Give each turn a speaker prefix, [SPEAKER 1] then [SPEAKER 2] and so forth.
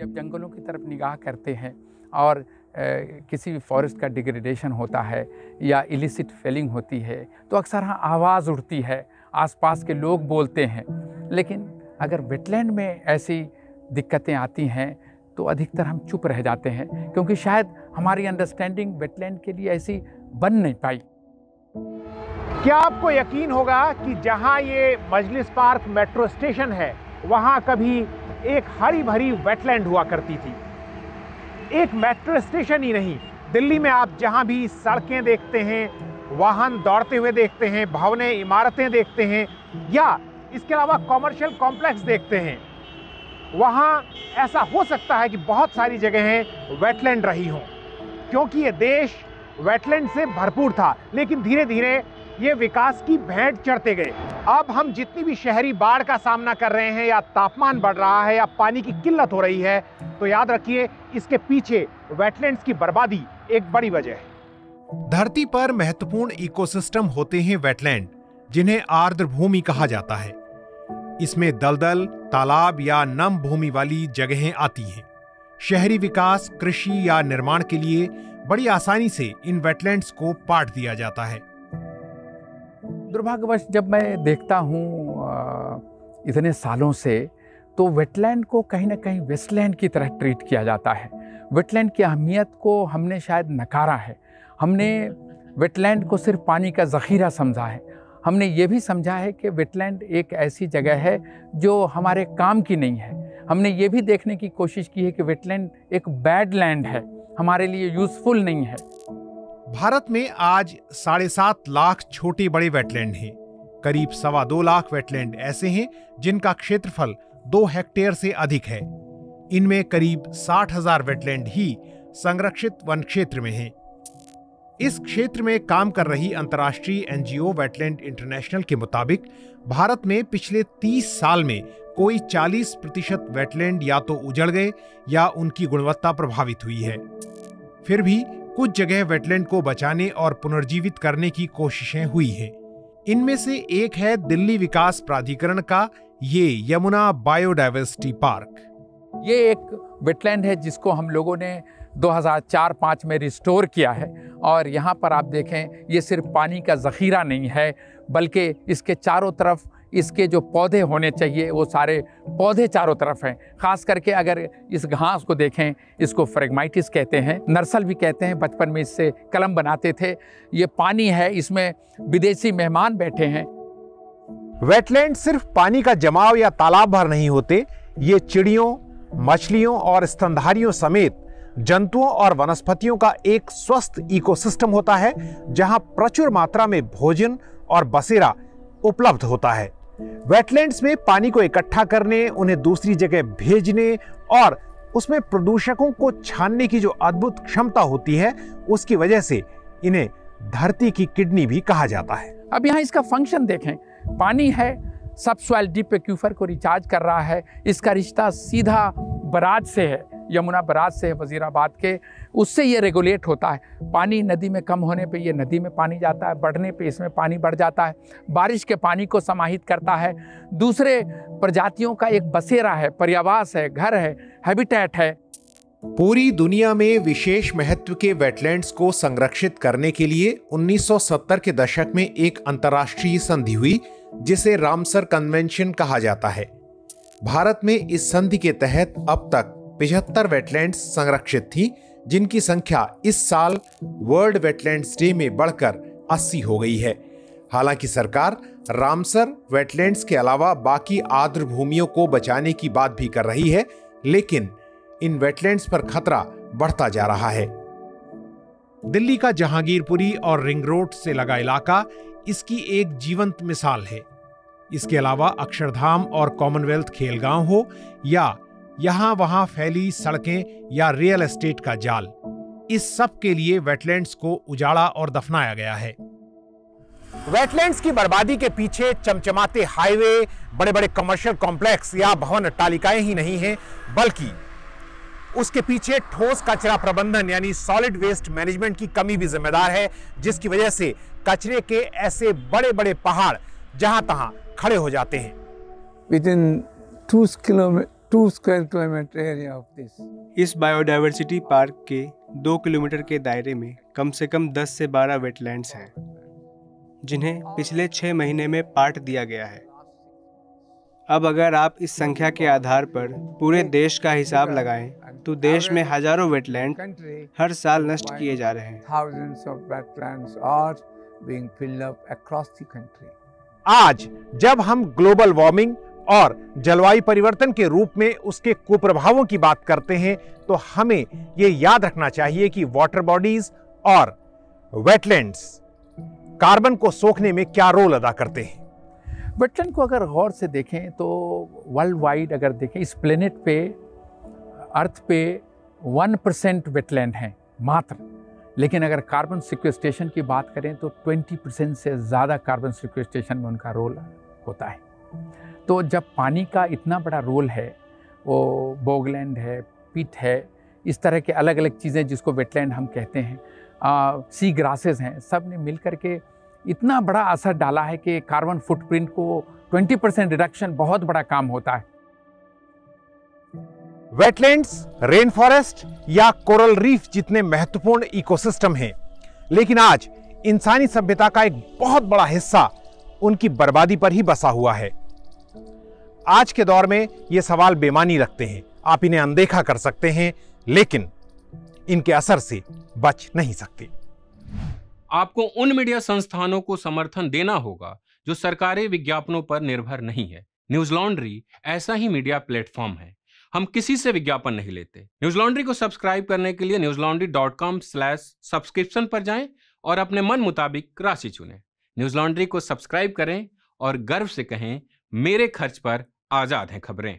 [SPEAKER 1] जब जंगलों की तरफ निगाह करते हैं और किसी फॉरेस्ट का डिग्रेडेशन होता है या इलिसिट फेलिंग होती है तो अक्सर हाँ आवाज़ उठती है, आसपास के लोग बोलते हैं। लेकिन अगर वेटलैंड में ऐसी दिक्कतें आती हैं तो अधिकतर हम चुप रह जाते हैं, क्योंकि शायद हमारी अंडरस्टैंडिंग वेटलैंड के लिए ऐसी बन नहीं पाई।
[SPEAKER 2] क्या आपको यकीन होगा कि जहां ये मजलिस पार्क मेट्रो स्टेशन है वहां कभी एक हरी भरी वेटलैंड हुआ करती थी। एक मेट्रो स्टेशन ही नहीं, दिल्ली में आप जहां भी सड़कें देखते हैं, वाहन दौड़ते हुए देखते हैं, भवनें इमारतें देखते हैं या इसके अलावा कॉमर्शियल कॉम्प्लेक्स देखते हैं, वहां ऐसा हो सकता है कि बहुत सारी जगहें वेटलैंड रही हों, क्योंकि ये देश वेटलैंड से भरपूर था। लेकिन धीरे धीरे ये विकास की भेंट चढ़ते गए। अब हम जितनी भी शहरी बाढ़ का सामना कर रहे हैं या तापमान बढ़ रहा है या पानी की किल्लत हो रही है, तो याद रखिए इसके पीछे वेटलैंड्स की बर्बादी एक बड़ी वजह है।
[SPEAKER 3] धरती पर महत्वपूर्ण इकोसिस्टम होते हैं वेटलैंड, जिन्हें आर्द्र भूमि कहा जाता है। इसमें दलदल, तालाब या नम भूमि वाली जगहें आती हैं। शहरी विकास, कृषि या निर्माण के लिए बड़ी आसानी से इन वेटलैंड्स को पाट दिया जाता है।
[SPEAKER 1] दुर्भाग्यवश जब मैं देखता हूँ इतने सालों से, तो वेटलैंड को कहीं ना कहीं वेस्टलैंड की तरह ट्रीट किया जाता है। वेटलैंड की अहमियत को हमने शायद नकारा है। हमने वेटलैंड को सिर्फ पानी का ज़ख़ीरा समझा है। हमने ये भी समझा है कि वेटलैंड एक ऐसी जगह है जो हमारे काम की नहीं है। हमने ये भी देखने की कोशिश की है कि वेटलैंड एक बैड लैंड है, हमारे लिए यूज़फुल नहीं है।
[SPEAKER 3] भारत में आज 7.5 लाख छोटे बड़े वेटलैंड हैं। करीब 2.25 लाख वेटलैंड ऐसे हैं जिनका क्षेत्रफल 2 हेक्टेयर से अधिक है। इनमें करीब 60,000 वेटलैंड ही संरक्षित वन क्षेत्र में हैं। इस क्षेत्र में काम कर रही अंतर्राष्ट्रीय एनजीओ वेटलैंड इंटरनेशनल के मुताबिक भारत में पिछले 30 साल में कोई 40% वेटलैंड या तो उजड़ गए या उनकी गुणवत्ता प्रभावित हुई है। फिर भी कुछ जगह वेटलैंड को बचाने और पुनर्जीवित करने की कोशिशें हुई हैं। इनमें से एक है दिल्ली विकास प्राधिकरण का ये यमुना बायोडायवर्सिटी पार्क।
[SPEAKER 1] ये एक वेटलैंड है जिसको हम लोगों ने 2004-05 में रिस्टोर किया है। और यहाँ पर आप देखें, ये सिर्फ पानी का ज़ख़ीरा नहीं है, बल्कि इसके चारों तरफ इसके जो पौधे होने चाहिए वो सारे पौधे चारों तरफ हैं। ख़ास करके अगर इस घास को देखें, इसको फ्रेगमाइटिस कहते हैं, नर्सल भी कहते हैं। बचपन में इससे कलम बनाते थे। ये पानी है, इसमें विदेशी मेहमान बैठे हैं।
[SPEAKER 2] वेटलैंड सिर्फ पानी का जमाव या तालाब भर नहीं होते, ये चिड़ियों, मछलियों और स्तनधारियों समेत जंतुओं और वनस्पतियों का एक स्वस्थ इकोसिस्टम होता है, जहां प्रचुर मात्रा में भोजन और बसेरा उपलब्ध होता है। वेटलैंड्स में पानी को इकट्ठा करने, उन्हें दूसरी जगह भेजने और उसमें प्रदूषकों को छानने की जो अद्भुत क्षमता होती है, उसकी वजह से इन्हें धरती की किडनी भी कहा जाता है।
[SPEAKER 1] अब यहाँ इसका फंक्शन देखें, पानी है, सब सॉइल डीप एक्वीफर को रिचार्ज कर रहा है। इसका रिश्ता सीधा बराज से है, यमुना बराज से है वजीराबाद के, उससे ये रेगुलेट होता है। पानी नदी में कम होने पे ये नदी में पानी जाता है, बढ़ने पे इसमें पानी बढ़ जाता है, बारिश के पानी को समाहित करता है। दूसरे प्रजातियों का एक बसेरा है, पर्यावास है, घर है, हैबिटेट है।
[SPEAKER 3] पूरी दुनिया में विशेष महत्व के वेटलैंड्स को संरक्षित करने के लिए 1970 के दशक में एक अंतर्राष्ट्रीय संधि हुई, जिसे रामसर कन्वेंशन कहा जाता है। भारत में इस संधि के तहत अब तक 75 वेटलैंड्स संरक्षित थी, जिनकी संख्या इस साल वर्ल्ड वेटलैंड्स डे में बढ़कर 80 हो गई है। हालांकि सरकार रामसर वेटलैंड्स के अलावा बाकी आर्द्र भूमियों को बचाने की बात भी कर रही है, लेकिन इन वेटलैंड्स पर खतरा बढ़ता जा रहा है। दिल्ली का जहांगीरपुरी और रिंग रोड से लगा इलाका इसकी एक जीवंत मिसाल है। इसके अलावा अक्षरधाम और कॉमनवेल्थ खेलगांव हो या यहां वहां फैली सड़कें या रियल एस्टेट का जाल, इस सब के लिए वेटलैंड्स को उजाड़ा और दफनाया गया है।
[SPEAKER 2] वेटलैंड्स की बर्बादी के पीछे चमचमाते हाईवे, बड़े बड़े कमर्शियल कॉम्प्लेक्स या भवन अट्टालिकाएं ही नहीं हैं, बल्कि उसके पीछे ठोस कचरा प्रबंधन यानी सॉलिड वेस्ट मैनेजमेंट की कमी भी जिम्मेदार है, जिसकी वजह से कचरे के ऐसे बड़े बड़े पहाड़ जहां तहां खड़े हो जाते हैं।
[SPEAKER 4] Within 2 2 square kilometer area of this.
[SPEAKER 5] इस बायोडायवर्सिटी पार्क के 2 किलोमीटर के दायरे में कम से कम 10 से 12 वेटलैंड्स हैं, जिन्हें पिछले 6 महीने में पाट दिया गया है। अब अगर आप इस संख्या के आधार पर पूरे देश का हिसाब लगाएं, तो देश में हजारों वेटलैंड हर साल नष्ट किए जा रहे हैं।
[SPEAKER 4] Thousands of wetlands are being filled up across the country.
[SPEAKER 2] आज जब हम ग्लोबल वार्मिंग और जलवायु परिवर्तन के रूप में उसके कुप्रभावों की बात करते हैं, तो हमें यह याद रखना चाहिए कि वाटर बॉडीज और वेटलैंड्स कार्बन को सोखने में क्या रोल अदा करते हैं।
[SPEAKER 1] वेटलैंड को अगर गौर से देखें तो वर्ल्ड वाइड अगर देखें, इस प्लेनेट पे, अर्थ पे 1% वेटलैंड हैं मात्र, लेकिन अगर कार्बन सिक्वेस्ट्रेशन की बात करें तो 20% से ज़्यादा कार्बन सिक्वेस्ट्रेशन में उनका रोल होता है। तो जब पानी का इतना बड़ा रोल है, वो बोगलैंड है, पिट है, इस तरह के अलग अलग चीज़ें जिसको वेटलैंड हम कहते हैं, सी ग्रासेस हैं, सब ने मिल करके इतना बड़ा असर डाला है कि कार्बन फुटप्रिंट को 20% रिडक्शन बहुत बड़ा काम होता है।
[SPEAKER 2] वेटलैंड्स, रेन फॉरेस्ट या कोरल रीफ जितने महत्वपूर्ण इकोसिस्टम हैं, लेकिन आज इंसानी सभ्यता का एक बहुत बड़ा हिस्सा उनकी बर्बादी पर ही बसा हुआ है। आज के दौर में ये सवाल बेमानी रखते हैं। आप इन्हें अनदेखा कर सकते हैं, लेकिन इनके असर से बच नहीं सकते।
[SPEAKER 6] आपको उन मीडिया संस्थानों को समर्थन देना होगा जो सरकारी विज्ञापनों पर निर्भर नहीं है। न्यूज लॉन्ड्री ऐसा ही मीडिया प्लेटफॉर्म है। हम किसी से विज्ञापन नहीं लेते। न्यूज लॉन्ड्री को सब्सक्राइब करने के लिए newslaundry.com/subscription पर जाएं और अपने मन मुताबिक राशि चुनें। न्यूज लॉन्ड्री को सब्सक्राइब करें और गर्व से कहें, मेरे खर्च पर आजाद हैं खबरें।